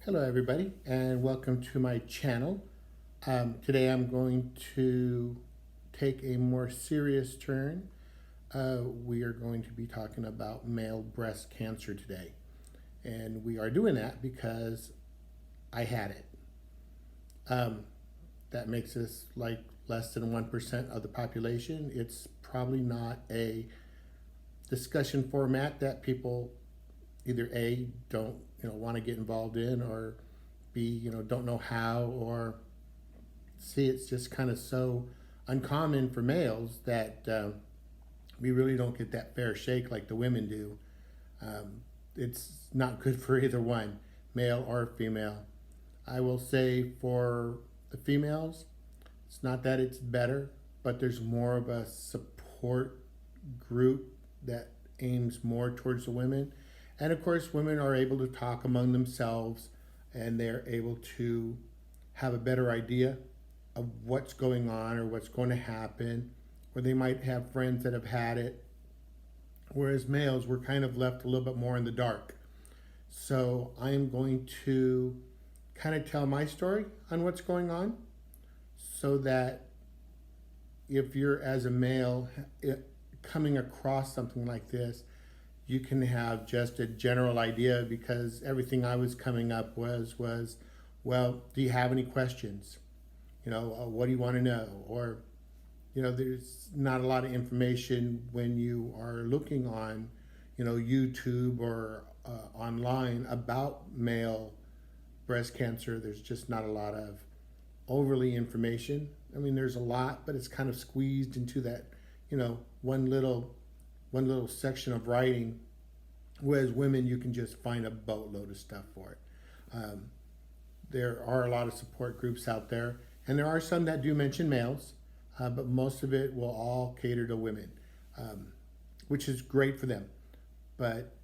Hello everybody and welcome to my channel. Today I'm going to take a more serious turn. We are going to be talking about male breast cancer today. And we are doing that because I had it. Um, that makes us like less than 1% of the population. It's probably not a discussion format that people either A, don't want to get involved in, or B, don't know how, or C, it's just kind of so uncommon for males that we really don't get that fair shake like the women do. It's not good for either one, male or female. I will say for the females, it's not that it's better, but there's more of a support group that aims more towards the women. And of course, women are able to talk among themselves and they're able to have a better idea of what's going on or what's going to happen, or they might have friends that have had it. Whereas males, we're kind of left a little bit more in the dark. So I'm going to kind of tell my story on what's going on so that if you're as a male coming across something like this, you can have just a general idea, because everything I was coming up was, well, do you have any questions? What do you want to know? Or, there's not a lot of information when you are looking on, YouTube or online about male breast cancer. There's just not a lot of overly information. I mean, there's a lot, but it's kind of squeezed into that, one little section of writing. Whereas women, you can just find a boatload of stuff for it. There are a lot of support groups out there, and there are some that do mention males, but most of it will all cater to women, which is great for them. But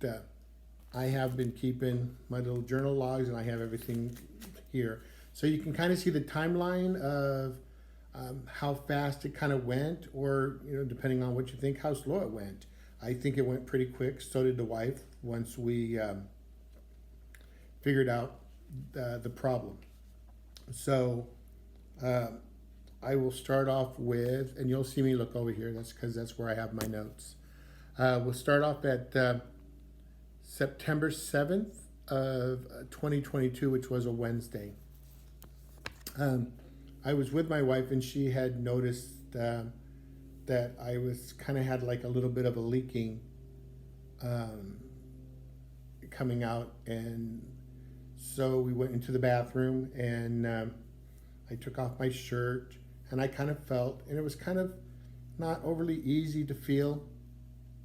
I have been keeping my little journal logs, and I have everything here. So you can kind of see the timeline of how fast it kind of went, or, depending on what you think, how slow it went. I think it went pretty quick. So did the wife once we figured out the problem. So I will start off with, and you'll see me look over here. That's because that's where I have my notes. We'll start off at September 7th of 2022, which was a Wednesday. I was with my wife, and she had noticed that I was kind of had like a little bit of a leaking coming out, and so we went into the bathroom, and I took off my shirt, and I kind of felt, and it was kind of not overly easy to feel,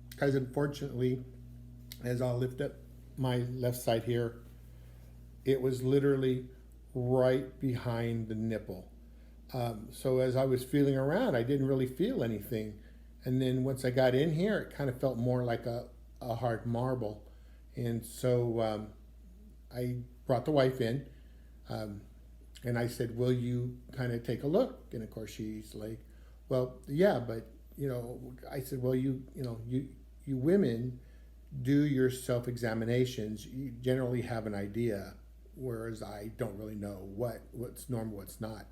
because unfortunately, as I'll lift up my left side here, it was literally right behind the nipple. So as I was feeling around, I didn't really feel anything. And then once I got in here, it kind of felt more like a hard marble. And so I brought the wife in, and I said, will you kind of take a look? And of course she's like, well, yeah, but I said, well, you women do your self-examinations. You generally have an idea, whereas I don't really know what's normal, what's not.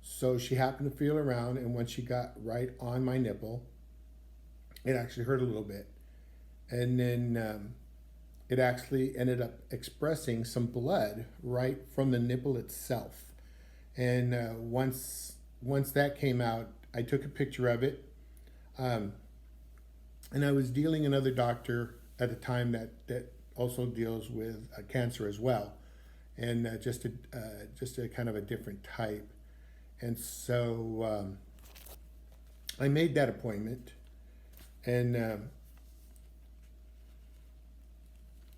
So she happened to feel around, and when she got right on my nipple, it actually hurt a little bit. And then it actually ended up expressing some blood right from the nipple itself. And once that came out, I took a picture of it. And I was dealing another doctor at the time that also deals with cancer as well, and just a kind of a different type. And so I made that appointment, and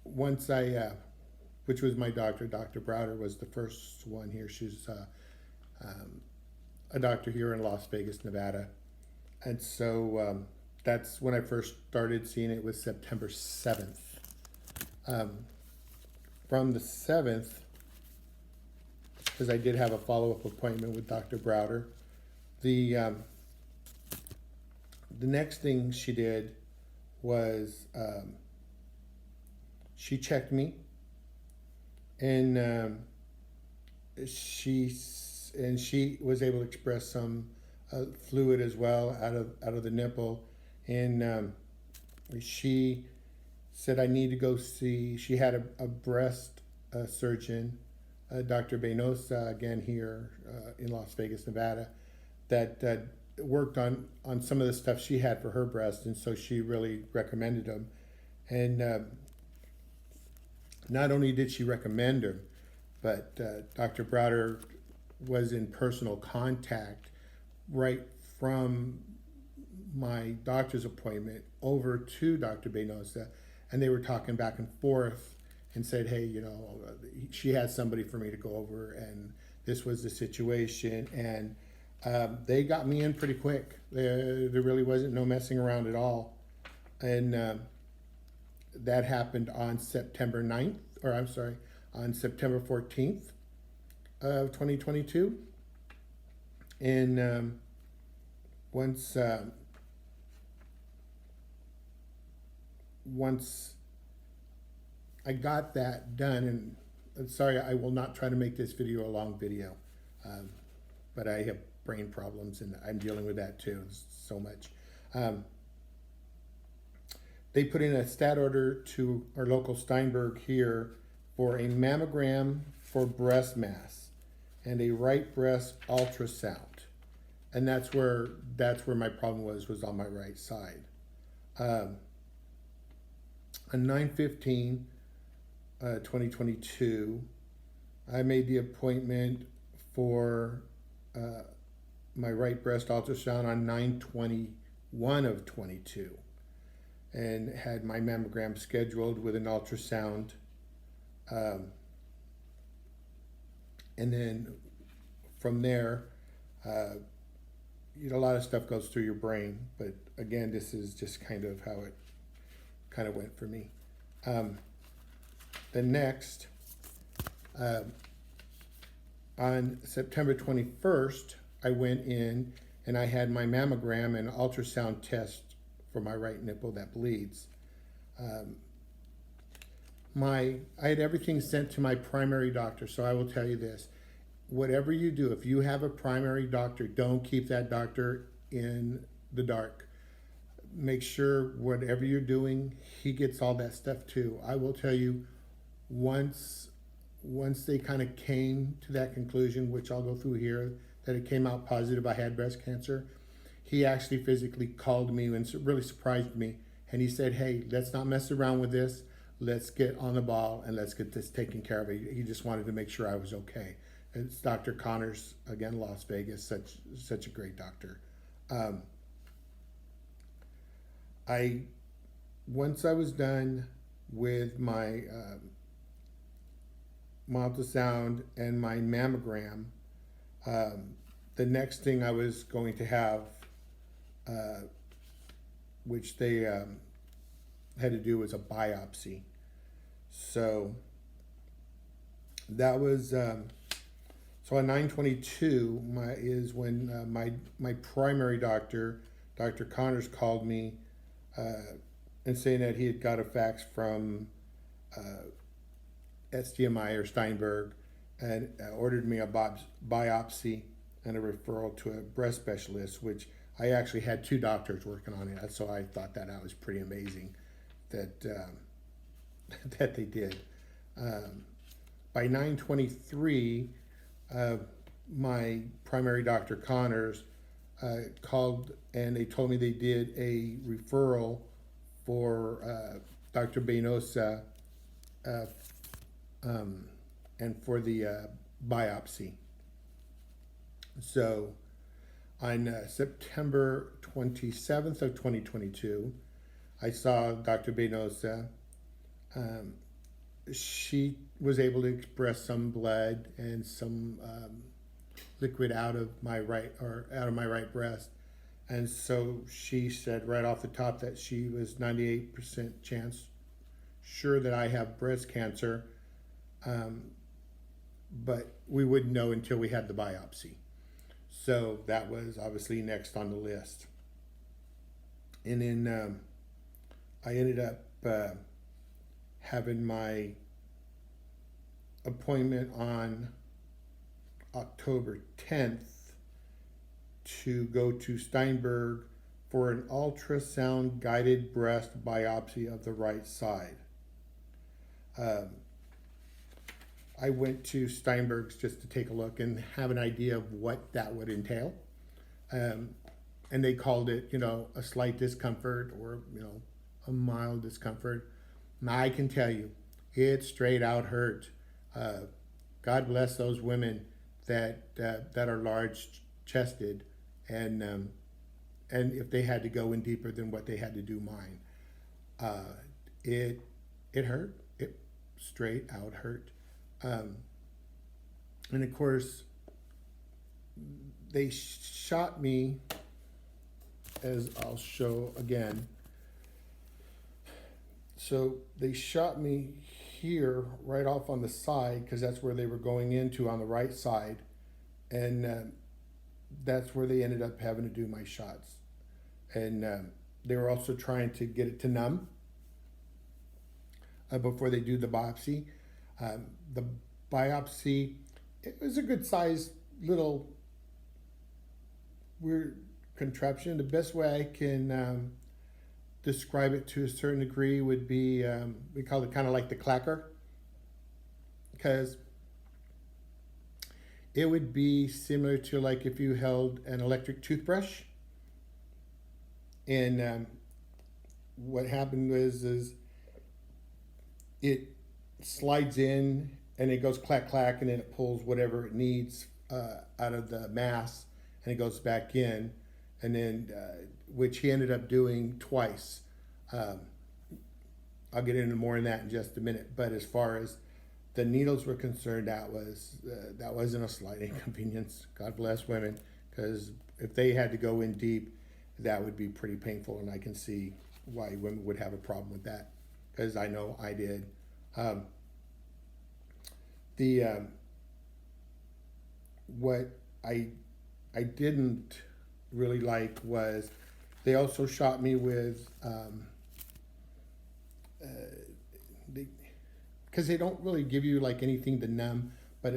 once which was my doctor, Dr. Browder was the first one here. She's a doctor here in Las Vegas, Nevada. And so that's when I first started seeing it, was September 7th. From the 7th, because I did have a follow-up appointment with Dr. Browder, the next thing she did was she checked me, and she was able to express some fluid as well out of the nipple, and she said I need to go see. She had a breast surgeon, Dr. Benosa, again here in Las Vegas, Nevada, that worked on some of the stuff she had for her breast, and so she really recommended him. And not only did she recommend him, but Dr. Browder was in personal contact right from my doctor's appointment over to Dr. Benosa, and they were talking back and forth and said, hey, you know, she had somebody for me to go over, and this was the situation. And they got me in pretty quick. There really wasn't no messing around at all. And that happened on September 9th, or I'm sorry, on September 14th of 2022. And once I got that done, and I'm sorry, I will not try to make this video a long video, but I have brain problems and I'm dealing with that too, so much. They put in a stat order to our local Steinberg here for a mammogram for breast mass and a right breast ultrasound. And that's where my problem was on my right side. On 9/15, 2022, I made the appointment for my right breast ultrasound on 9/21 of 22, and had my mammogram scheduled with an ultrasound. And then from there, you know, a lot of stuff goes through your brain, but again, this is just kind of how it kind of went for me. The next, on September 21st, I went in and I had my mammogram and ultrasound test for my right nipple that bleeds. I had everything sent to my primary doctor, so I will tell you this. Whatever you do, if you have a primary doctor, don't keep that doctor in the dark. Make sure whatever you're doing, he gets all that stuff too. I will tell you, once they kind of came to that conclusion, which I'll go through here, that it came out positive I had breast cancer, he actually physically called me and really surprised me. And he said, hey, let's not mess around with this. Let's get on the ball and let's get this taken care of. He just wanted to make sure I was okay. It's Dr. Connors, again, Las Vegas, such a great doctor. Once I was done with my ultrasound and my mammogram, the next thing I was going to have, which they had to do, was a biopsy. So that was so on 9/22 is when my primary doctor, Dr. Connors, called me and saying that he had got a fax from SDMI or Steinberg and ordered me a biopsy and a referral to a breast specialist, which I actually had two doctors working on it. So I thought that was pretty amazing that that they did. By 9/23, my primary doctor, Connors, called and they told me they did a referral for Dr. Benosa and for the biopsy. So on September 27th of 2022, I saw Dr. Benosa. She was able to express some blood and some liquid out of my right breast, and so she said right off the top that she was 98% chance sure that I have breast cancer, but we wouldn't know until we had the biopsy. So that was obviously next on the list. And then I ended up having my appointment on October 10th to go to Steinberg for an ultrasound guided breast biopsy of the right side. I went to Steinberg's just to take a look and have an idea of what that would entail. And they called it, a slight discomfort or, a mild discomfort. And I can tell you, it straight out hurt. God bless those women that are large chested, and if they had to go in deeper than what they had to do mine, it hurt. It straight out hurt. And of course, they shot me, as I'll show again. So they shot me here right off on the side because that's where they were going into on the right side, and that's where they ended up having to do my shots. And they were also trying to get it to numb before they do the biopsy. The biopsy, it was a good size little weird contraption. The best way I can describe it to a certain degree would be, we call it kind of like the clacker, because it would be similar to like if you held an electric toothbrush, and what happened is it slides in and it goes clack clack, and then it pulls whatever it needs out of the mass, and it goes back in, and then which he ended up doing twice. I'll get into more in that in just a minute. But as far as the needles were concerned, that wasn't a slight inconvenience. God bless women, because if they had to go in deep, that would be pretty painful, and I can see why women would have a problem with that, because I know I did. What I didn't really like was they also shot me with because they don't really give you like anything to numb, but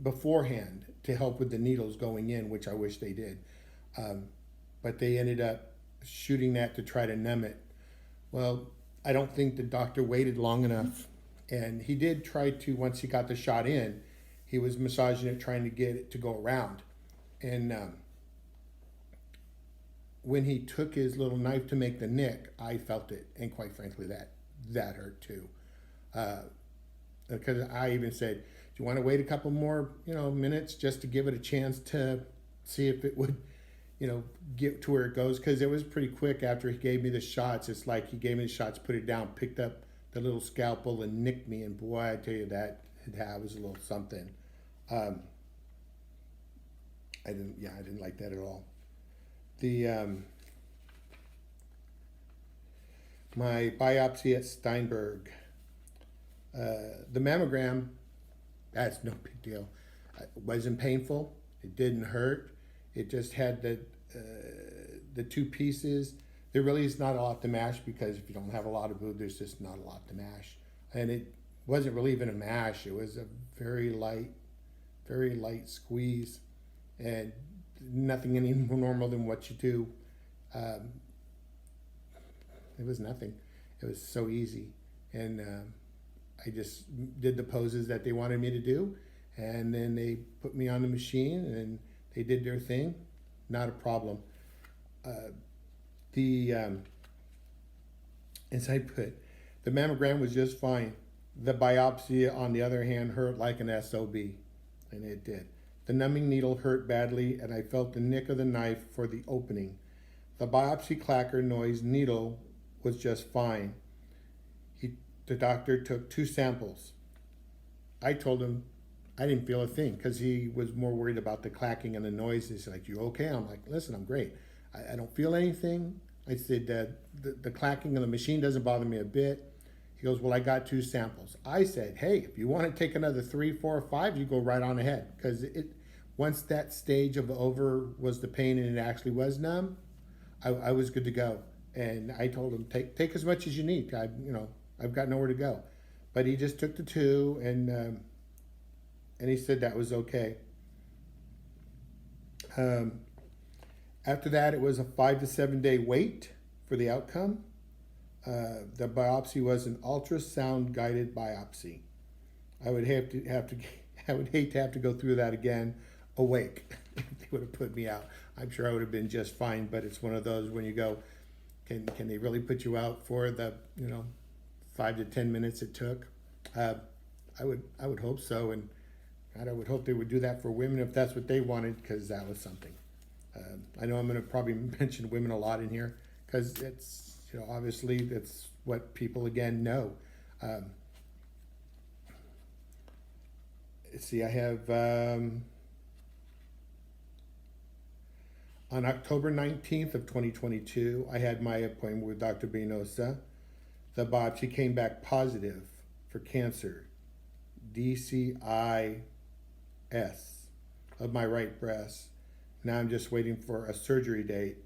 beforehand to help with the needles going in, which I wish they did. But they ended up shooting that to try to numb it. Well, I don't think the doctor waited long enough, and he did try to, once he got the shot in, he was massaging it, trying to get it to go around. And when he took his little knife to make the nick, I felt it, and quite frankly, that hurt too. Because I even said, "Do you want to wait a couple more, minutes just to give it a chance to see if it would, get to where it goes?" Because it was pretty quick after he gave me the shots. It's like he gave me the shots, put it down, picked up the little scalpel, and nicked me. And boy, I tell you, that was a little something. I didn't like that at all. My biopsy at Steinberg, the mammogram, that's no big deal. It wasn't painful. It didn't hurt. It just had the two pieces. There really is not a lot to mash, because if you don't have a lot of boob, there's just not a lot to mash. And it wasn't really even a mash. It was a very light squeeze, and nothing any more normal than what you do. It was nothing. It was so easy. And I just did the poses that they wanted me to do, and then they put me on the machine and they did their thing. Not a problem. As I put, the mammogram was just fine. The biopsy, on the other hand, hurt like an SOB, and it did. The numbing needle hurt badly, and I felt the nick of the knife for the opening. The biopsy clacker noise needle was just fine. The doctor took 2 samples. I told him I didn't feel a thing, because he was more worried about the clacking and the noise. He's like, "You okay?" I'm like, "Listen, I'm great. I don't feel anything." I said, the clacking of the machine doesn't bother me a bit. He goes, "Well, I got 2 samples." I said, "Hey, if you want to take another 3, 4, or 5, you go right on ahead." Because once that stage of over was the pain and it actually was numb, I was good to go. And I told him, take as much as you need. I've got nowhere to go. But he just took the 2, and and he said that was okay. Um, After that, it was a 5 to 7 day wait for the outcome. The biopsy was an ultrasound guided biopsy. I would I would hate to have to go through that again awake. If they would have put me out, I'm sure I would have been just fine. But it's one of those when you go, can they really put you out for the 5 to 10 minutes it took? I would hope so, and God, I would hope they would do that for women if that's what they wanted, because that was something. I know I'm going to probably mention women a lot in here because it's obviously that's what people again know. Let's see, I have on October 19th of 2022, I had my appointment with Dr. Benosa. The biopsy came back positive for cancer, DCIS, of my right breast. Now I'm just waiting for a surgery date.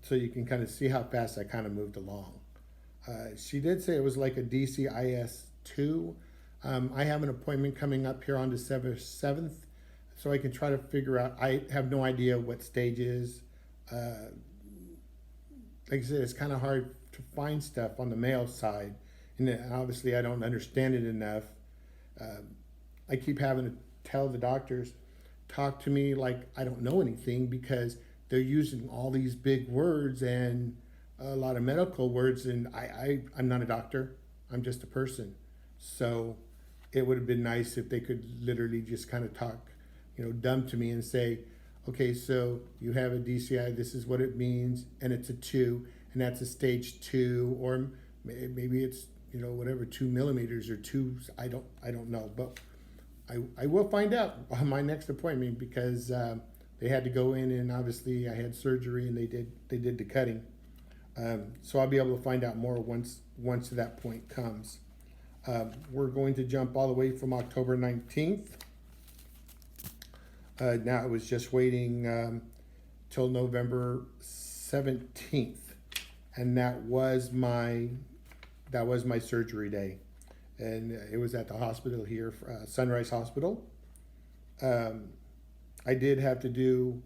So you can kind of see how fast I kind of moved along. She did say it was like a DCIS2. I have an appointment coming up here on December 7th, so I can try to figure out. I have no idea what stage is. Like I said, it's kind of hard to find stuff on the male side, and obviously I don't understand it enough. I keep having to tell the doctors, talk to me like I don't know anything, because they're using all these big words and a lot of medical words, and I'm not a doctor. I'm just a person. So it would have been nice if they could literally just kind of talk, dumb to me and say, okay, so you have a DCI, this is what it means, and it's a 2, and that's a stage 2, or maybe it's, whatever, 2 millimeters or 2, I don't know, but I will find out on my next appointment, because they had to go in, and obviously I had surgery, and they did the cutting. So I'll be able to find out more once that point comes. We're going to jump all the way from October 19th. Now I was just waiting till November 17th, and that was my surgery day. And it was at the hospital here, Sunrise Hospital. I did have to do,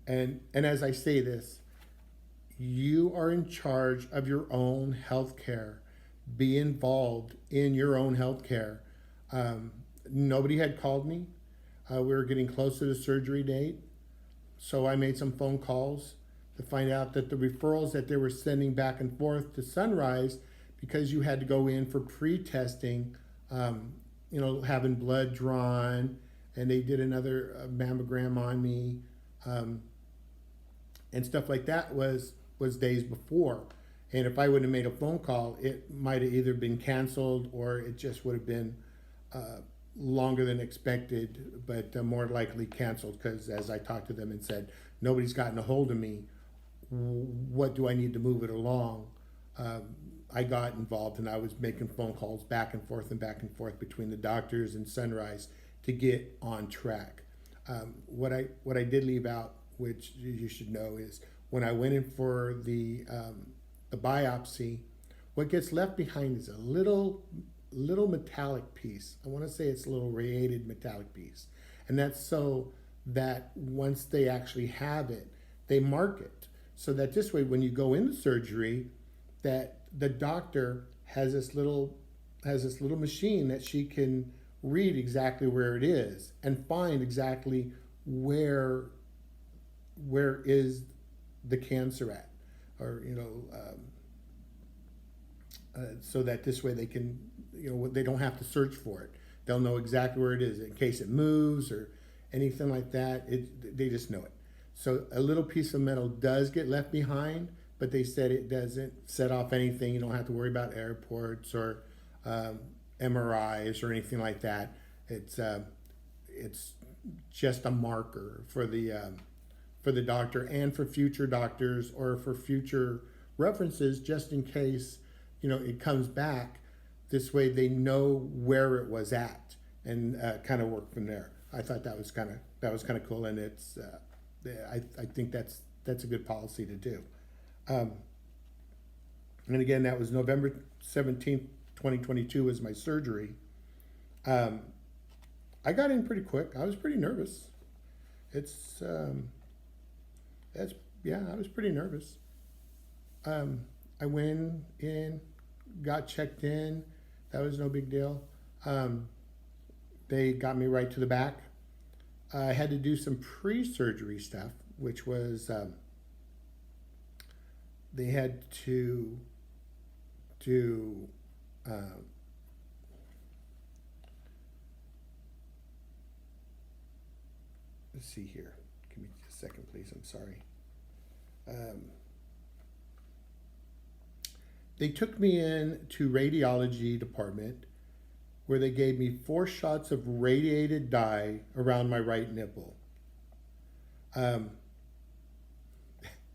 and as I say this, you are in charge of your own health care. Be involved in your own health care. Nobody had called me. We were getting close to the surgery date, so I made some phone calls to find out that the referrals that they were sending back and forth to Sunrise, because you had to go in for pre-testing, having blood drawn, and they did another mammogram on me, and stuff like that was days before. And if I would have made a phone call, it might have either been canceled, or it just would have been longer than expected, but more likely canceled, because as I talked to them and said, nobody's gotten a hold of me. What do I need to move it along? I got involved, and I was making phone calls back and forth between the doctors and Sunrise to get on track. What I did leave out, which you should know, is when I went in for the biopsy, what gets left behind is a little metallic piece. I want to say it's a little radiated metallic piece, and that's so that once they actually have it, they mark it, so that this way when you go into surgery, that the doctor has this little machine that she can read exactly where it is and find exactly where is the cancer at, or so that this way they can, they don't have to search for it. They'll know exactly where it is in case it moves or anything like that. They just know it. So a little piece of metal does get left behind, but they said it doesn't set off anything. You don't have to worry about airports or MRIs or anything like that. It's just a marker for the doctor and for future doctors, or for future references, just in case it comes back. This way they know where it was at, and kind of work from there. I thought that was kind of cool, and it's I think that's a good policy to do. And again, that was November 17th, 2022 was my surgery. Um, I got in pretty quick. I was pretty nervous. It's that's yeah, I was pretty nervous. Um, I went in, got checked in. That was no big deal. Um, they got me right to the back. I had to do some pre-surgery stuff, which was they had to do. Uh, let's see here. Give me just a second, please. I'm sorry. Um, they took me in to radiology department where they gave me 4 shots of radiated dye around my right nipple. Um,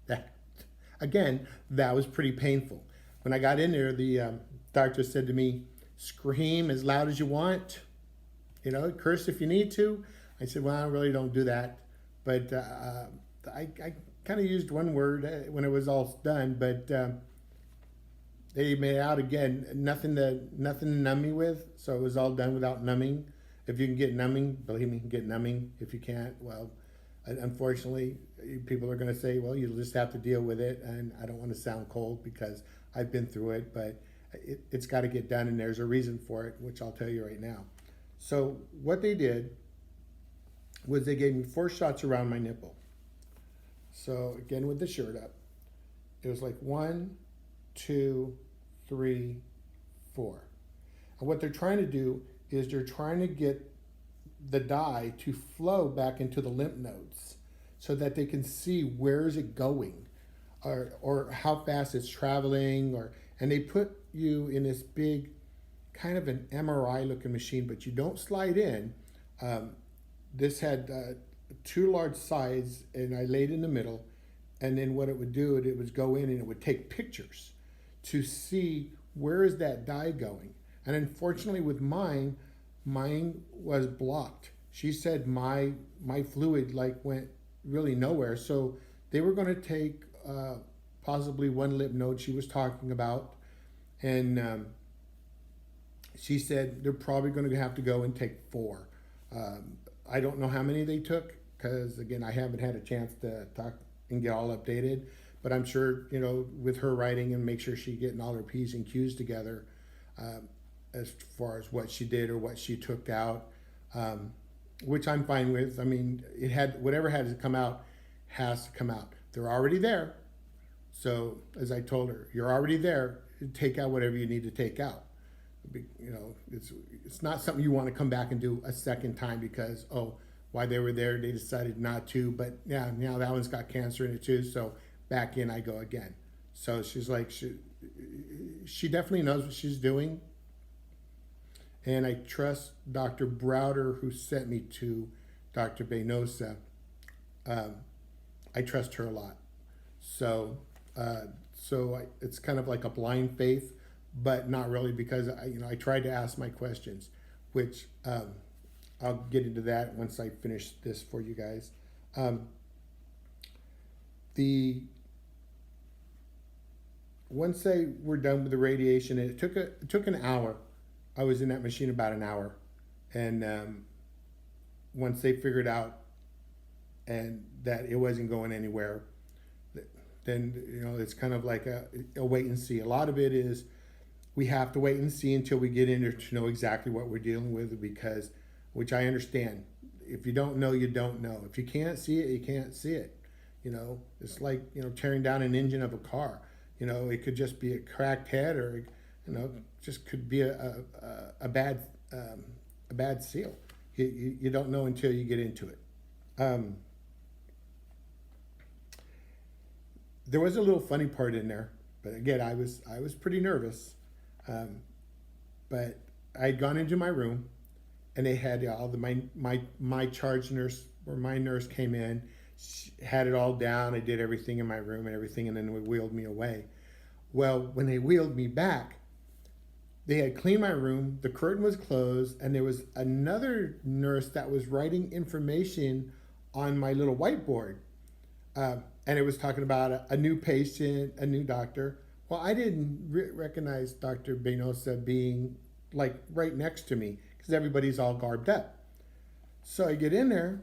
that, again, that was pretty painful. When I got in there, the doctor said to me, "Scream as loud as you want, curse if you need to." I said, "Well, I really don't do that." But I kind of used one word when it was all done, but they made out again, nothing to numb me with, so it was all done without numbing. If you can get numbing, believe me, get numbing. If you can't, well, unfortunately, people are going to say, well, you'll just have to deal with it, and I don't want to sound cold because I've been through it, but it's got to get done, and there's a reason for it, which I'll tell you right now. So what they did was they gave me 4 shots around my nipple. So again, with the shirt up, it was like 1, 2, 3, 4. And what they're trying to do is they're trying to get the dye to flow back into the lymph nodes so that they can see where is it going, or how fast it's traveling, and they put you in this big kind of an MRI looking machine, but you don't slide in. This had 2 large sides, and I laid in the middle, and then what it would do, it would go in and it would take pictures to see where is that dye going. And unfortunately with mine was blocked. She said my fluid went really nowhere. So they were going to take possibly 1 lymph node she was talking about, and she said they're probably going to have to go and take 4. I don't know how many they took because, again, I haven't had a chance to talk and get all updated. But I'm sure, with her writing and make sure she's getting all her P's and Q's together as far as what she did or what she took out, which I'm fine with. I mean, whatever had to come out has to come out. They're already there. So as I told her, you're already there. Take out whatever you need to take out. It's not something you want to come back and do a second time because, while they were there, they decided not to. But yeah, now that one's got cancer in it too. So back in I go again. So she's like, she definitely knows what she's doing. And I trust Dr. Browder, who sent me to Dr. Benosa. I trust her a lot. So it's kind of like a blind faith, but not really, because I tried to ask my questions, which I'll get into that once I finish this for you guys. Once they were done with the radiation, it took an hour. I was in that machine about an hour, and once they figured out and that it wasn't going anywhere, then it's kind of like a wait and see. A lot of it is we have to wait and see until we get in there to know exactly what we're dealing with, because, which I understand, if you don't know, you don't know. If you can't see it, you can't see it. It's like tearing down an engine of a car. It could just be a cracked head, or just could be a bad seal. You don't know until you get into it. There was a little funny part in there, but again, I was pretty nervous. But I had gone into my room, and they had all my charge nurse, or my nurse came in, had it all down. I did everything in my room and everything, and then they wheeled me away. Well, when they wheeled me back, they had cleaned my room, the curtain was closed, and there was another nurse that was writing information on my little whiteboard. And it was talking about a new patient, a new doctor. Well, I didn't recognize Dr. Benosa being right next to me, because everybody's all garbed up. So I get in there,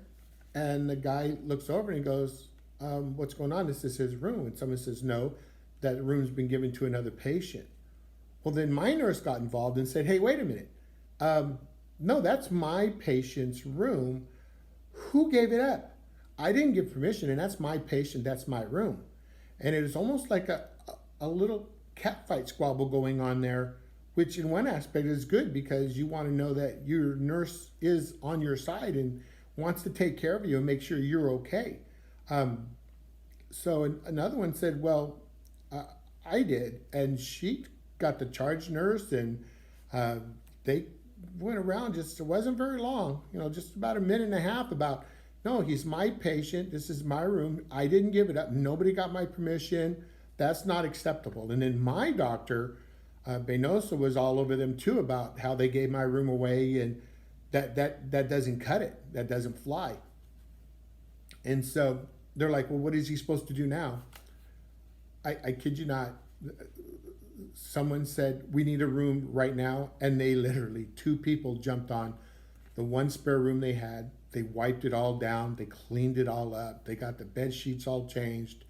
and the guy looks over and he goes, what's going on? This is his room. And someone says, no, that room's been given to another patient. Well, then my nurse got involved and said, hey, wait a minute. No, that's my patient's room. Who gave it up? I didn't give permission, and that's my patient, that's my room. And it is almost like a little catfight squabble going on there, which in one aspect is good because you want to know that your nurse is on your side and wants to take care of you and make sure you're okay. So another one said, well, I did. And she got the charge nurse, and they went around just, it wasn't very long, just about a minute and a half about, no, he's my patient. This is my room. I didn't give it up. Nobody got my permission. That's not acceptable. And then my doctor, Benosa, was all over them too about how they gave my room away, and that doesn't cut it. That doesn't fly. And so they're like, well, what is he supposed to do now? I kid you not. Someone said, we need a room right now. And they literally, 2 people jumped on the one spare room they had. They wiped it all down. They cleaned it all up. They got the bed sheets all changed.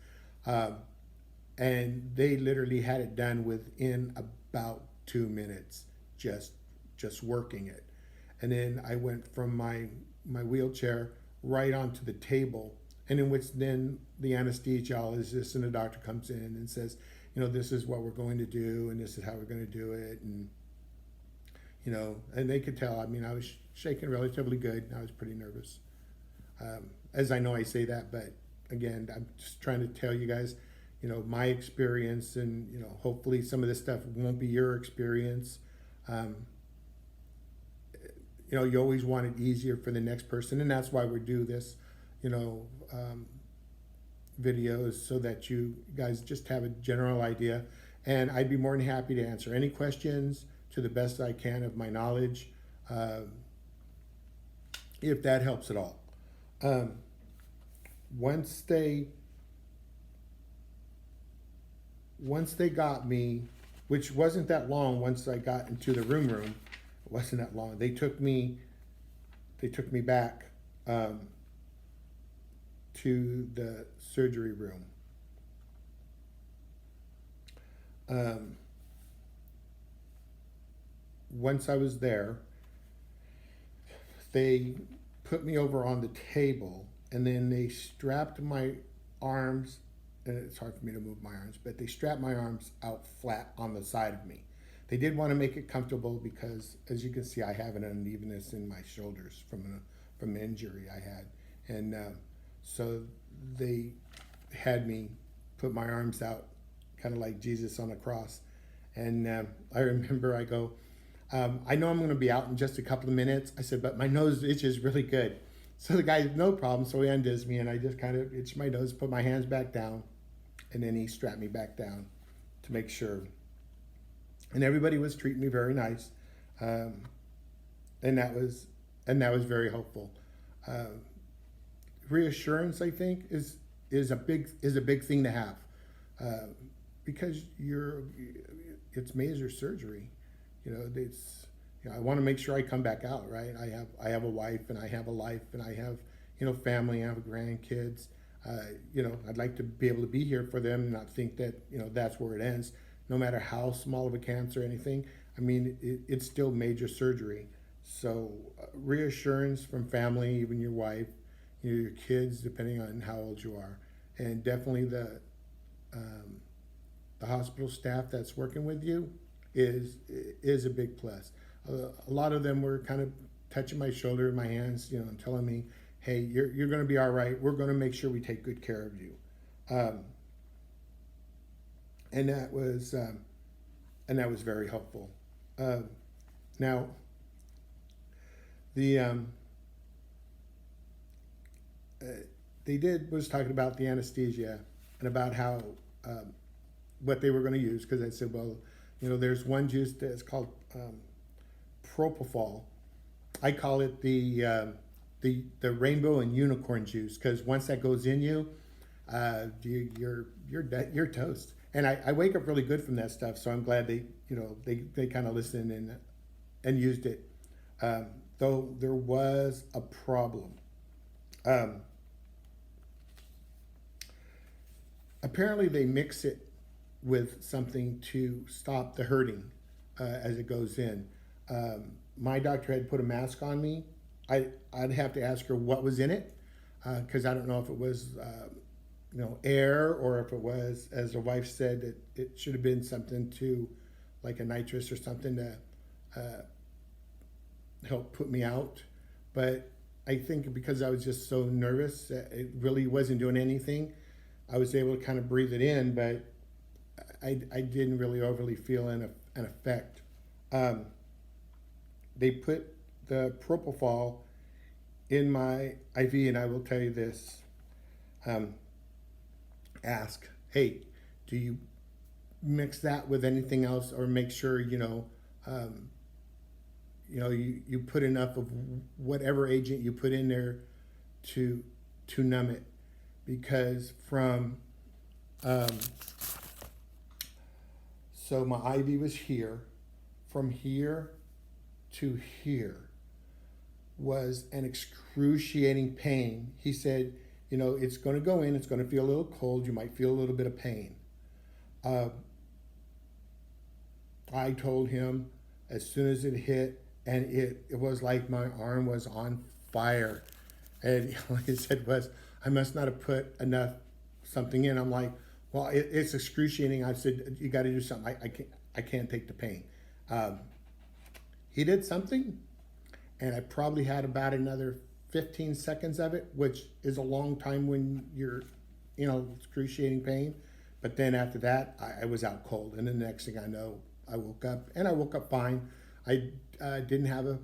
And they literally had it done within about 2 minutes, just working it. And then I went from my wheelchair right onto the table, and in which then the anesthesiologist and the doctor comes in and says, this is what we're going to do, and this is how we're going to do it. And, and they could tell, I was shaking relatively good. I was pretty nervous. As I know I say that, but again, I'm just trying to tell you guys, my experience, and, hopefully some of this stuff won't be your experience. You always want it easier for the next person, and that's why we do this, videos, so that you guys just have a general idea. And I'd be more than happy to answer any questions to the best I can of my knowledge, if that helps at all. Once they got me, which wasn't that long, once I got into the room, it wasn't that long. They took me back to the surgery room. Once I was there, they put me over on the table, and then they strapped my arms, and it's hard for me to move my arms, but they strapped my arms out flat on the side of me. They did want to make it comfortable because, as you can see, I have an unevenness in my shoulders from an injury I had. And so they had me put my arms out kind of like Jesus on the cross. And I remember I go, I know I'm going to be out in just a couple of minutes. I said, but my nose itches really good. So the guy, no problem. So he undoes me, and I just kind of itch my nose, put my hands back down, and then he strapped me back down to make sure. And everybody was treating me very nice, and that was very helpful. Reassurance, I think, is a big thing to have, because it's major surgery. I want to make sure I come back out, right? I have a wife, and I have a life, and I have family, I have grandkids. I'd like to be able to be here for them and not think that that's where it ends. No matter how small of a cancer or anything, it's still major surgery. So reassurance from family, even your wife, your kids, depending on how old you are, and definitely the hospital staff that's working with you is a big plus. A lot of them were kind of touching my shoulder and my hands, and telling me, hey, you're going to be all right. We're going to make sure we take good care of you. And that was very helpful. Now, the they was talking about the anesthesia and about how what they were going to use, because I said, well, there's one juice that's called propofol. I call it the rainbow and unicorn juice, because once that goes in you, you're toast. And I wake up really good from that stuff, so I'm glad they kind of listened and used it. though there was a problem. Um, Apparently, they mix it with something to stop the hurting as it goes in. My doctor had put a mask on me. I'd have to ask her what was in it because I don't know if it was air or if it was, as the wife said, it should have been something to like a nitrous or something to help put me out. But I think because I was just so nervous, it really wasn't doing anything. I was able to kind of breathe it in, but I didn't really overly feel an effect. They put the propofol in my IV, and I will tell you this. Ask, hey, do you mix that with anything else, or make sure you put enough of whatever agent you put in there to numb it, because from so my IV was here, from here to here was an excruciating pain. He said, it's going to go in, it's going to feel a little cold, you might feel a little bit of pain. I told him as soon as it hit, and it was like my arm was on fire. And all he said was, I must not have put enough something in. I'm like, well, it's excruciating. I said, you got to do something. I can't take the pain. He did something, and I probably had about another 15 seconds of it, which is a long time when you're, excruciating pain. But then after that, I was out cold. And then the next thing I know, I woke up, and I woke up fine. I didn't have a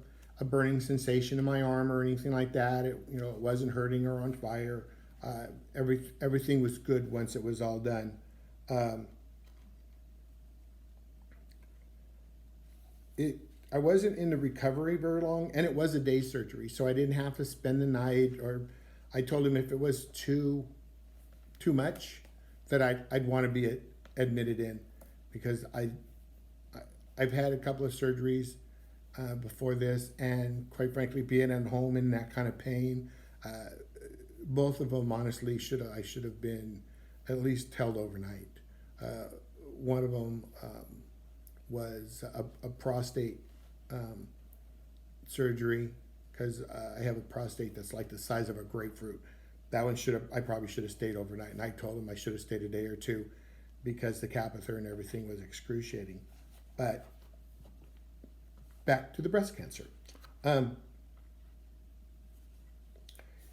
burning sensation in my arm or anything like that. It wasn't hurting or on fire. Everything was good once it was all done. I wasn't in the recovery very long, and it was a day surgery, so I didn't have to spend the night. Or I told him if it was too much, that I'd want to be admitted in, because I've had a couple of surgeries before this, and quite frankly, being at home in that kind of pain, both of them honestly I should have been at least held overnight. One of them was a prostate surgery, because I have a prostate that's like the size of a grapefruit. That one I probably should have stayed overnight, and I told him I should have stayed a day or two, because the catheter and everything was excruciating. But back to the breast cancer.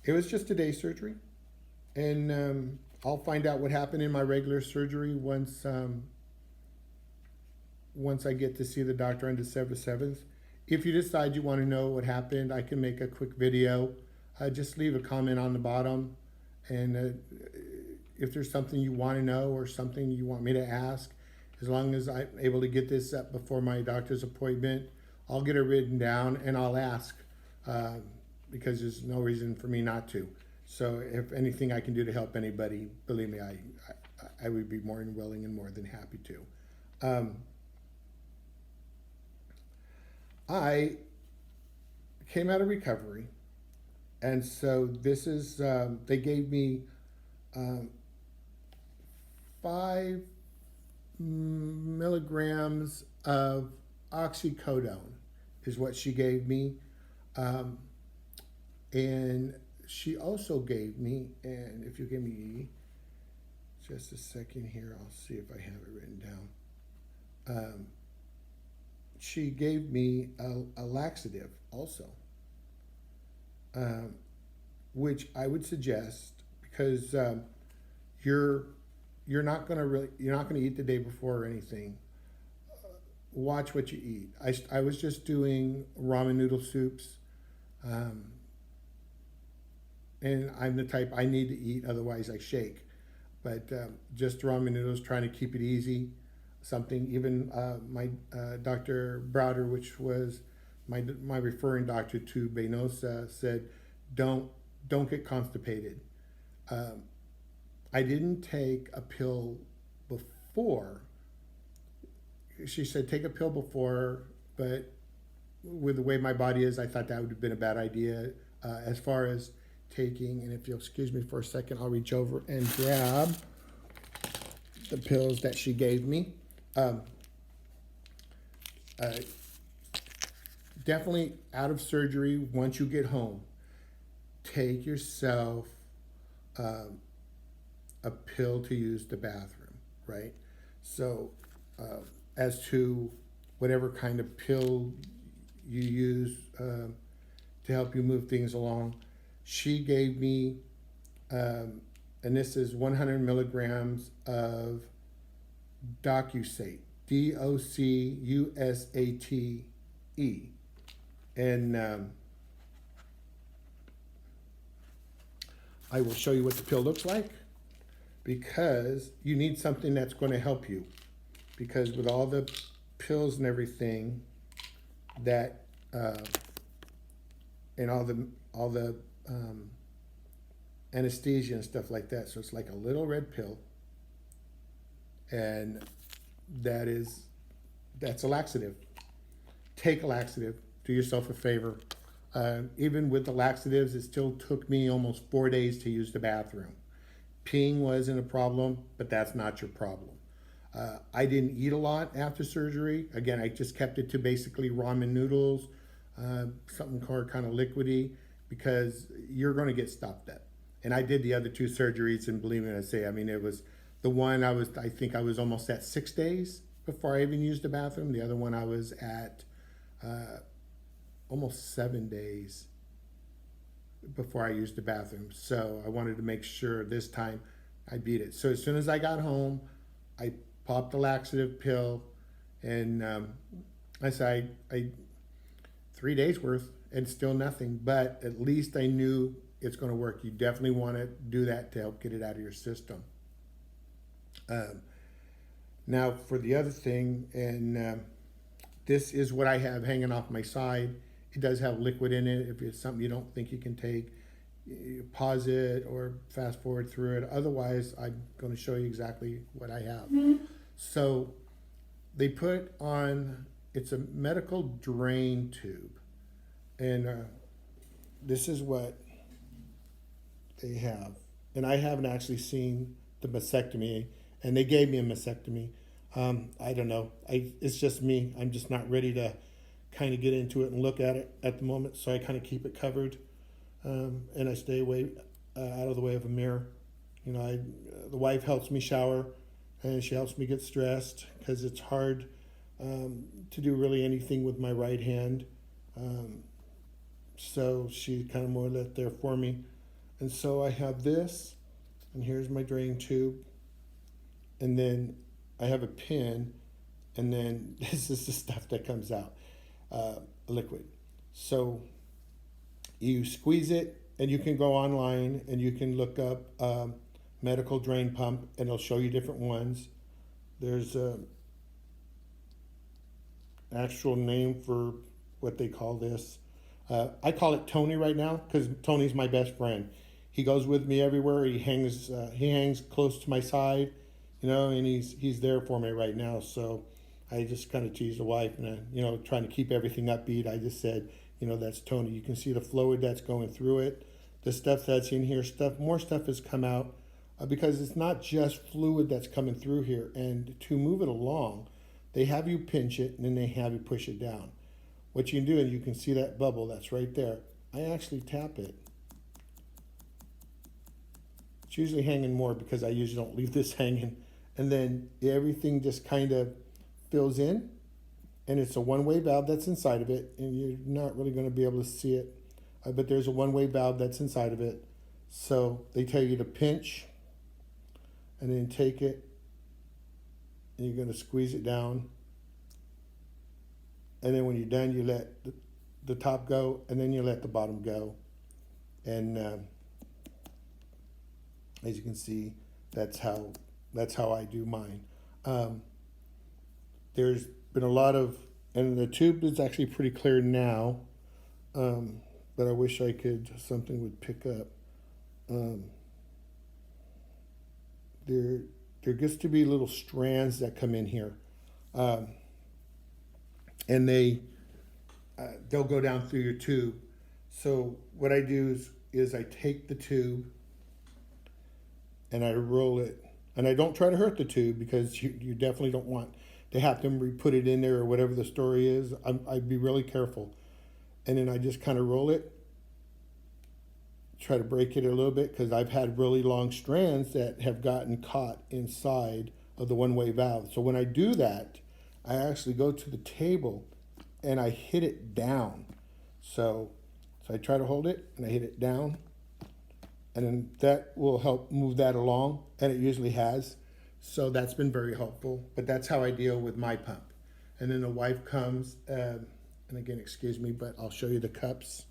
It was just a day surgery, and I'll find out what happened in my regular surgery once I get to see the doctor on December 7th. If you decide you want to know what happened, I can make a quick video. Just leave a comment on the bottom, and if there's something you want to know or something you want me to ask, as long as I'm able to get this up before my doctor's appointment, I'll get it written down and I'll ask, because there's no reason for me not to. So if anything I can do to help anybody, believe me, I would be more than willing and more than happy to. I came out of recovery, and so this is, they gave me 5 milligrams of oxycodone is what she gave me. And she also gave me, and if you give me just a second here, I'll see if I have it written down. She gave me a laxative also, which I would suggest, because you're not gonna eat the day before or anything. Watch what you eat. I was just doing ramen noodle soups, and I'm the type, I need to eat, otherwise I shake. But just ramen noodles, trying to keep it easy. Something, even my Dr. Browder, which was my referring doctor to Venosa, said, don't get constipated. I didn't take a pill before. She said take a pill before, but with the way my body is, I thought that would have been a bad idea. As far as taking, and if you'll excuse me for a second, I'll reach over and grab the pills that she gave me. Uh, Definitely out of surgery, once you get home, take yourself a pill to use the bathroom, right? So, as to whatever kind of pill you use to help you move things along, she gave me, and this is 100 milligrams of Docusate, Docusate, and I will show you what the pill looks like, because you need something that's going to help you, because with all the pills and everything that and all the anesthesia and stuff like that, so it's like a little red pill, and that's a laxative. Take a laxative. Do yourself a favor. Even with the laxatives, it still took me almost 4 days to use the bathroom. Peeing wasn't a problem, but that's not your problem. I didn't eat a lot after surgery. Again, I just kept it to basically ramen noodles, something kind of liquidy, because you're going to get stuffed up. And I did the other 2 surgeries, and believe me when I say, I mean, it was the one I think I was almost at 6 days before I even used the bathroom. The other one I was at almost 7 days before I used the bathroom. So I wanted to make sure this time I beat it. So as soon as I got home, I popped the laxative pill, and I said, I 3 days worth and still nothing, but at least I knew it's going to work. You definitely want to do that to help get it out of your system. Now for the other thing, and this is what I have hanging off my side. It does have liquid in it. If it's something you don't think you can take, you pause it or fast forward through it. Otherwise, I'm going to show you exactly what I have. So they put on, it's a medical drain tube. And this is what they have. And I haven't actually seen the mastectomy, and they gave me a mastectomy. I don't know. It's just me. I'm just not ready to kind of get into it and look at it at the moment. So I kind of keep it covered, and I stay away out of the way of a mirror. You know, the wife helps me shower, and she helps me get stressed because it's hard to do really anything with my right hand. So she kind of more or less there for me. And so I have this, and here's my drain tube. And then I have a pin, and then this is the stuff that comes out, liquid. So you squeeze it, and you can go online and you can look up medical drain pump, and it'll show you different ones. There's a actual name for what they call this. I call it Tony right now because Tony's my best friend. He goes with me everywhere. He hangs close to my side, you know, and he's there for me right now. So I just kind of teased the wife, and you know, trying to keep everything upbeat. I just said, you know, that's Tony. You can see the fluid that's going through it, the stuff that's in here. More stuff has come out because it's not just fluid that's coming through here. And to move it along, they have you pinch it, and then they have you push it down. What you can do, and you can see that bubble that's right there. I actually tap it. It's usually hanging more because I usually don't leave this hanging. And then everything just kind of fills in, and it's a one-way valve that's inside of it, and you're not really going to be able to see it, but there's a one-way valve that's inside of it. So they tell you to pinch and then take it, and you're going to squeeze it down, and then when you're done, you let the top go, and then you let the bottom go. And as you can see, that's how I do mine. There's been a lot of, and the tube is actually pretty clear now, but I wish something would pick up. There gets to be little strands that come in here, and they'll go down through your tube. So what I do is I take the tube and I roll it. And I don't try to hurt the tube because you definitely don't want to have them re-put it in there or whatever the story is. I'd be really careful. And then I just kind of roll it, try to break it a little bit because I've had really long strands that have gotten caught inside of the one-way valve. So when I do that, I actually go to the table and I hit it down. So I try to hold it and I hit it down, and then that will help move that along, and it usually has. So that's been very helpful, but that's how I deal with my pump. And then the wife comes, and again, excuse me, but I'll show you the cups.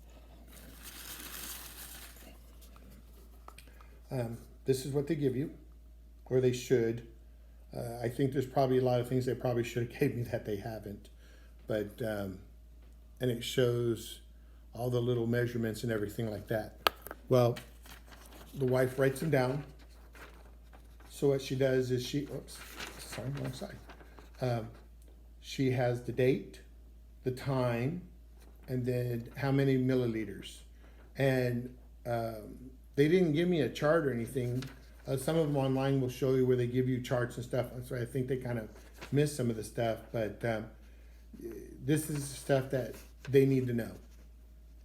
This is what they give you, or they should. I think there's probably a lot of things they probably should have gave me that they haven't. But, and it shows all the little measurements and everything like that. Well, the wife writes them down. So what she does is wrong side. She has the date, the time, and then how many milliliters. And they didn't give me a chart or anything. Some of them online will show you where they give you charts and stuff. So I think they kind of miss some of the stuff, but this is stuff that they need to know.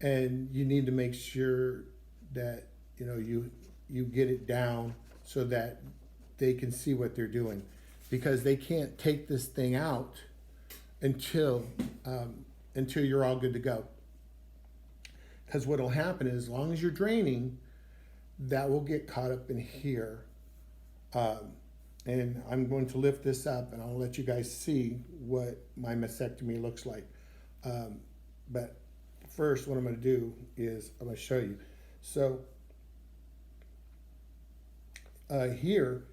And you need to make sure that, you know, you get it down so that they can see what they're doing, because they can't take this thing out until you're all good to go. Because what will happen is, as long as you're draining, that will get caught up in here. And I'm going to lift this up and I'll let you guys see what my mastectomy looks like. But first, what I'm going to do is I'm going to show you. So here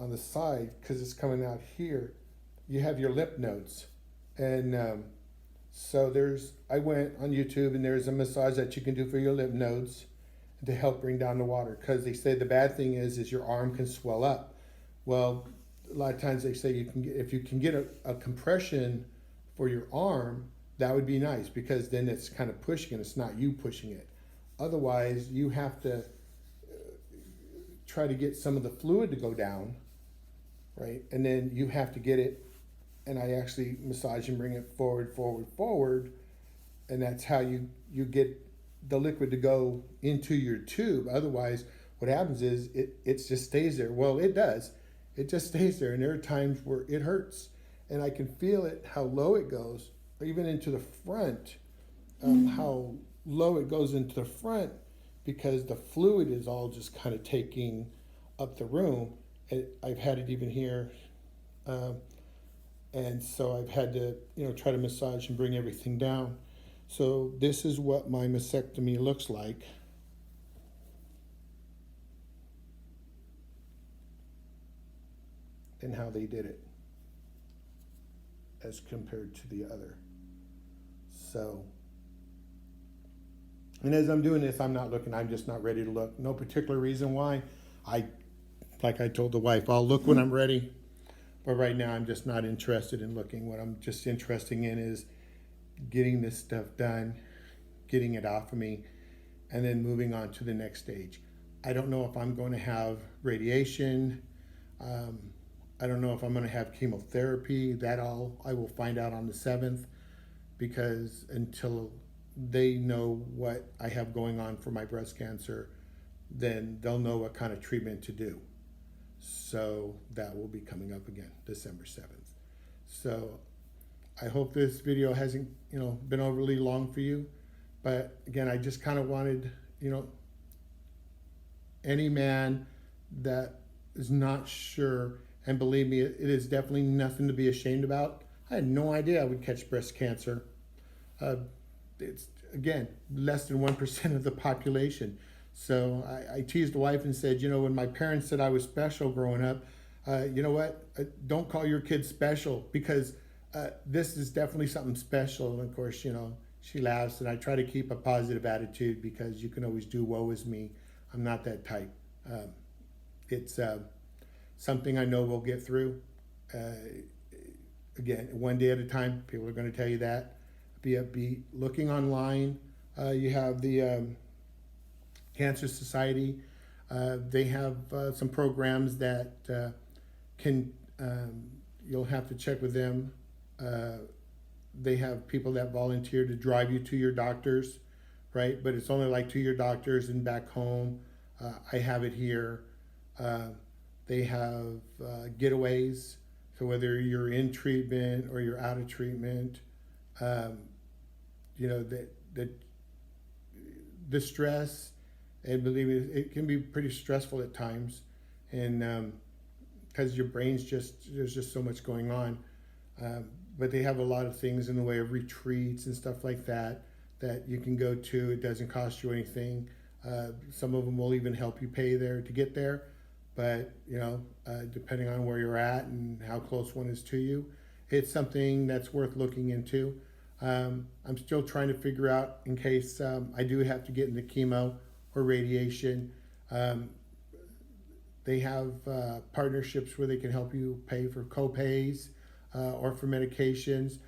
on the side, because it's coming out here, you have your lip nodes. And so I went on YouTube and there's a massage that you can do for your lymph nodes to help bring down the water. Because they say the bad thing is your arm can swell up. Well, a lot of times they say if you can get a compression for your arm, that would be nice, because then it's kind of pushing and it's not you pushing it. Otherwise, you have to try to get some of the fluid to go down, right? And then you have to get it, and I actually massage and bring it forward, forward, forward, and that's how you get the liquid to go into your tube. Otherwise, what happens is it just stays there. Well, it does. It just stays there, and there are times where it hurts, and I can feel it, how low it goes, or even into the front, how low it goes into the front, because the fluid is all just kind of taking up the room. I've had it even here, and so I've had to, try to massage and bring everything down. So this is what my mastectomy looks like. And how they did it as compared to the other. So, and as I'm doing this, I'm not looking, I'm just not ready to look. No particular reason why. Like I told the wife, I'll look when I'm ready. But right now, I'm just not interested in looking. What I'm just interested in is getting this stuff done, getting it off of me, and then moving on to the next stage. I don't know if I'm going to have radiation. I don't know if I'm going to have chemotherapy. I will find out on the 7th, because until they know what I have going on for my breast cancer, then they'll know what kind of treatment to do. So that will be coming up again, December 7th. So I hope this video hasn't, been overly long for you. But again, I just kind of wanted, any man that is not sure, and believe me, it is definitely nothing to be ashamed about. I had no idea I would catch breast cancer. It's, again, less than 1% of the population. So I teased the wife and said, when my parents said I was special growing up, you know what? Don't call your kids special, because this is definitely something special. And of course, she laughs, and I try to keep a positive attitude, because you can always do woe is me. I'm not that type. It's something I know we'll get through. Again, one day at a time. People are going to tell you that. be upbeat. Looking online, you have the Cancer Society. They have some programs that can, you'll have to check with them. They have people that volunteer to drive you to your doctors, right? But it's only like to your doctors and back home. I have it here. They have getaways. So whether you're in treatment or you're out of treatment, you know, the stress, and believe me, it can be pretty stressful at times. And because your brain's there's just so much going on. But they have a lot of things in the way of retreats and stuff like that you can go to. It doesn't cost you anything. Some of them will even help you pay there to get there. But, you know, depending on where you're at and how close one is to you, it's something that's worth looking into. I'm still trying to figure out in case I do have to get into chemo or radiation. They have partnerships where they can help you pay for co-pays or for medications.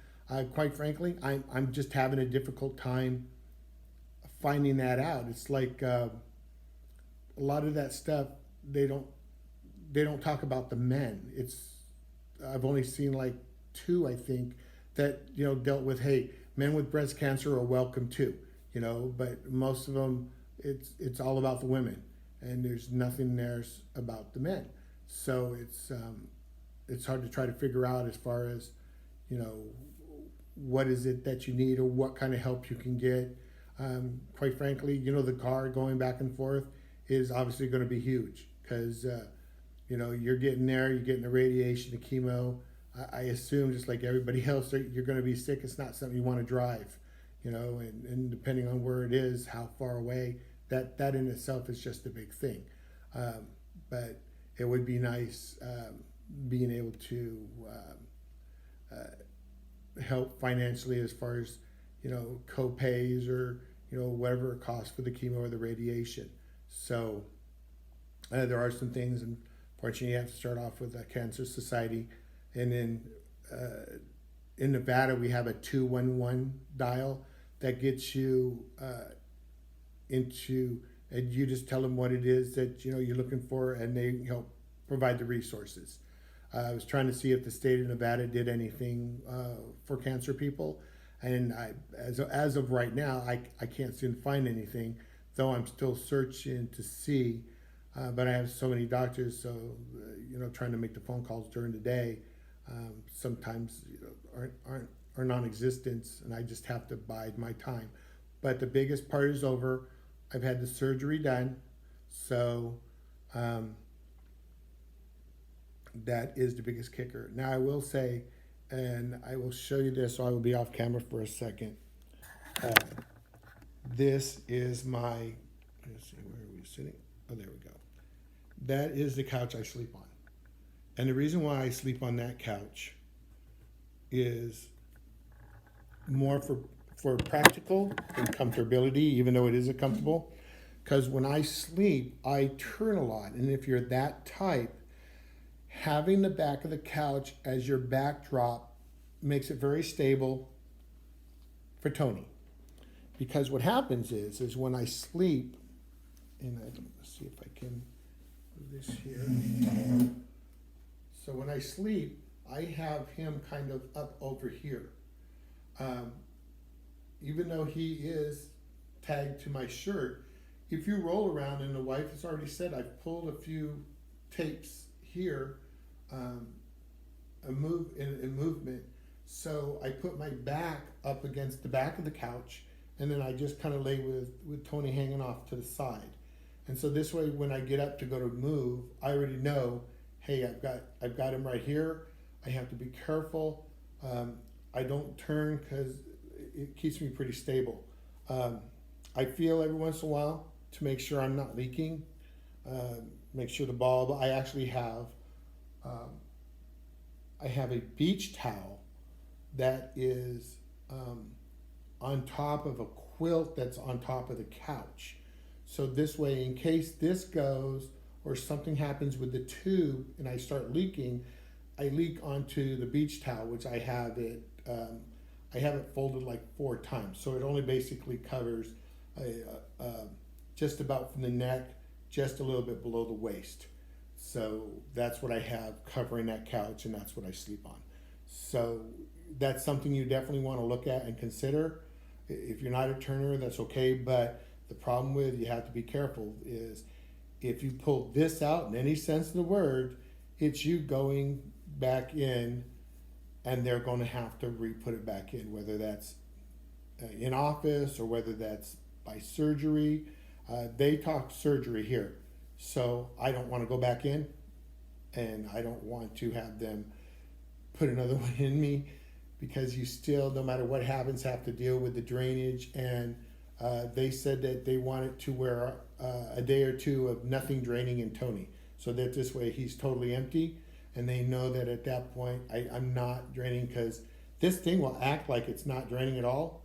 Quite frankly, I'm just having a difficult time finding that out. It's like a lot of that stuff they don't talk about the men. I've only seen like 2, I think, that, you know, dealt with, hey, men with breast cancer are welcome too, you know, but most of them, it's all about the women, and there's nothing there about the men. So it's hard to try to figure out as far as, you know, what is it that you need or what kind of help you can get. Quite frankly, you know, the car going back and forth is obviously going to be huge because, you know, you're getting there, you're getting the radiation, the chemo. I assume just like everybody else, you're going to be sick. It's not something you want to drive, you know, and depending on where it is, how far away, that in itself is just a big thing. But it would be nice being able to help financially as far as, you know, co-pays or, you know, whatever it costs for the chemo or the radiation. So there are some things, and fortunately you have to start off with a Cancer Society. And then in Nevada, we have a 211 dial that gets you into, and you just tell them what it is that, you know, you're looking for, and they help provide the resources. I was trying to see if the state of Nevada did anything for cancer people, and as of right now, I can't seem to find anything, though I'm still searching to see. But I have so many doctors, so you know, trying to make the phone calls during the day sometimes, you know, are non-existent, and I just have to bide my time. But the biggest part is over. I've had the surgery done, so that is the biggest kicker. Now I will say, and I will show you this, so I will be off camera for a second. This is my, let's see, where are we sitting? Oh, there we go. That is the couch I sleep on. And the reason why I sleep on that couch is more for practical and comfortability, even though it isn't comfortable. Because when I sleep, I turn a lot. And if you're that type, having the back of the couch as your backdrop makes it very stable for Tony. Because what happens is when I sleep, and let's see if I can do this here. So when I sleep, I have him kind of up over here. Even though he is tagged to my shirt, if you roll around, and the wife has already said, I've pulled a few tapes here, in movement. So I put my back up against the back of the couch, and then I just kind of lay with Tony hanging off to the side. And so this way, when I get up to go to move, I already know, hey, I've got him right here. I have to be careful. I don't turn because it keeps me pretty stable. I feel every once in a while to make sure I'm not leaking. Make sure the bulb. I actually have. I have a beach towel that is on top of a quilt that's on top of the couch. So this way, in case this goes or something happens with the tube and I start leaking, I leak onto the beach towel, which I have it. I have it folded like 4 times, so it only basically covers just about from the neck, just a little bit below the waist. So that's what I have covering that couch, and that's what I sleep on. So that's something you definitely want to look at and consider. If you're not a turner, that's okay, but the problem with, you have to be careful, is if you pull this out in any sense of the word, it's you going back in, and they're going to have to re-put it back in, whether that's in office or whether that's by surgery. They talk surgery here, so I don't want to go back in, and I don't want to have them put another one in me, because you still, no matter what happens, have to deal with the drainage. And they said that they wanted to wear a day or two of nothing draining in Tony, so that this way he's totally empty, and they know that at that point I'm not draining, because this thing will act like it's not draining at all,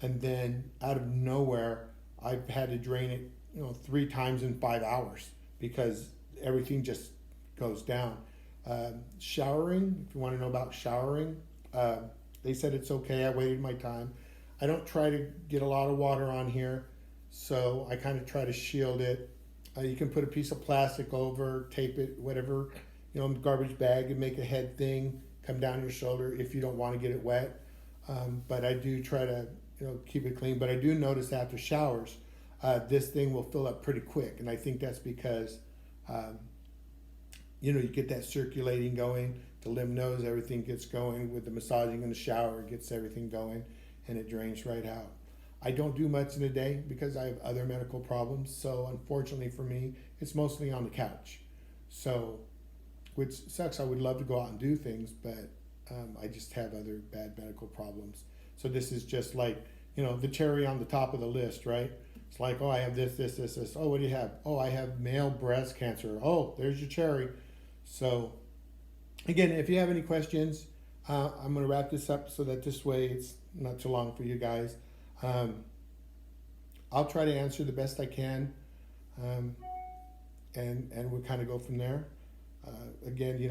and then out of nowhere I've had to drain it 3 times in 5 hours, because everything just goes down. Showering, if you want to know about showering, they said it's okay. I waited my time. I don't try to get a lot of water on here, so I kind of try to shield it. You can put a piece of plastic over, tape it, whatever, garbage bag, and make a head thing come down your shoulder if you don't want to get it wet. But I do try to keep it clean. But I do notice after showers, this thing will fill up pretty quick, and I think that's because you get that circulating going. The lymph nodes, everything gets going with the massaging in the shower. It gets everything going, and it drains right out. I don't do much in a day because I have other medical problems. So unfortunately for me, it's mostly on the couch. So, which sucks. I would love to go out and do things, but I just have other bad medical problems. So this is just like, the cherry on the top of the list, right? It's like, oh, I have this. Oh, what do you have? Oh, I have male breast cancer. Oh, there's your cherry. So again, if you have any questions, I'm going to wrap this up so that this way it's not too long for you guys. I'll try to answer the best I can, and we'll kind of go from there. Again, you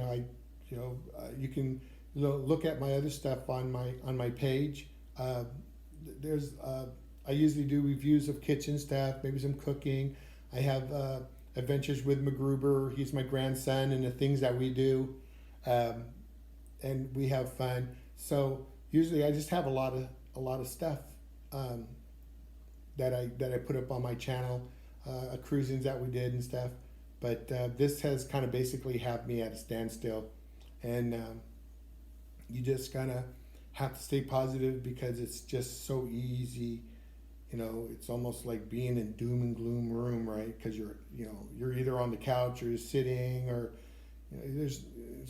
can look at my other stuff on my page. I usually do reviews of kitchen stuff, maybe some cooking. I have adventures with MacGruber. He's my grandson, and the things that we do, and we have fun. So usually I just have a lot of stuff that I put up on my channel, cruisings that we did and stuff. But this has kind of basically had me at a standstill, and you just kind of have to stay positive, because it's just so easy. It's almost like being in doom and gloom room, right? Because you're either on the couch or you're sitting, or there's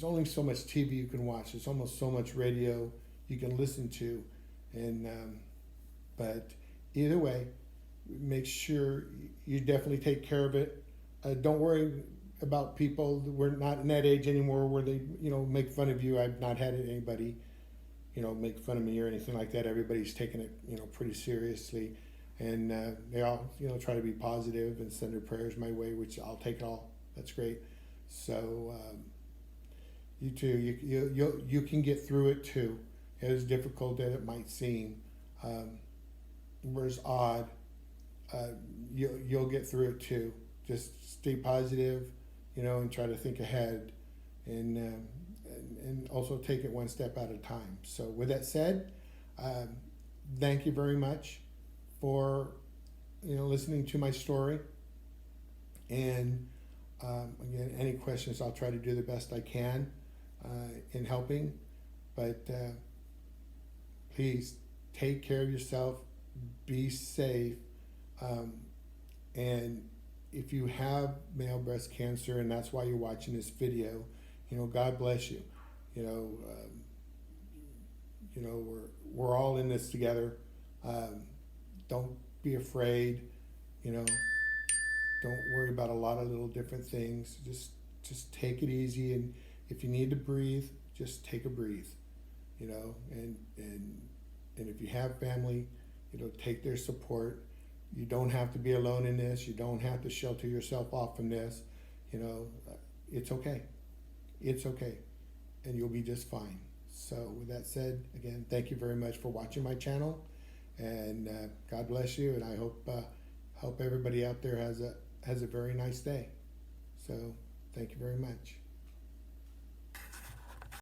only so much TV you can watch. There's almost so much radio you can listen to, and but either way, make sure you definitely take care of it. Don't worry about people. We're not in that age anymore where they make fun of you. I've not had anybody make fun of me or anything like that. Everybody's taking it pretty seriously, and they all try to be positive and send their prayers my way, which I'll take it all. That's great. So you too, you can get through it too, as difficult as it might seem. Whereas odd, you'll get through it too. Just stay positive, and try to think ahead, and also take it one step at a time. So with that said, thank you very much for listening to my story. And again, any questions, I'll try to do the best I can in helping. But please take care of yourself, be safe, and if you have male breast cancer and that's why you're watching this video, God bless you. We're all in this together. Don't be afraid. Don't worry about a lot of little different things. Just take it easy, and if you need to breathe, just take a breathe. And if you have family, take their support. You don't have to be alone in this. You don't have to shelter yourself off from this. It's okay. It's okay, and you'll be just fine. So with that said, again, thank you very much for watching my channel, and God bless you. And I hope everybody out there has a very nice day. So thank you very much.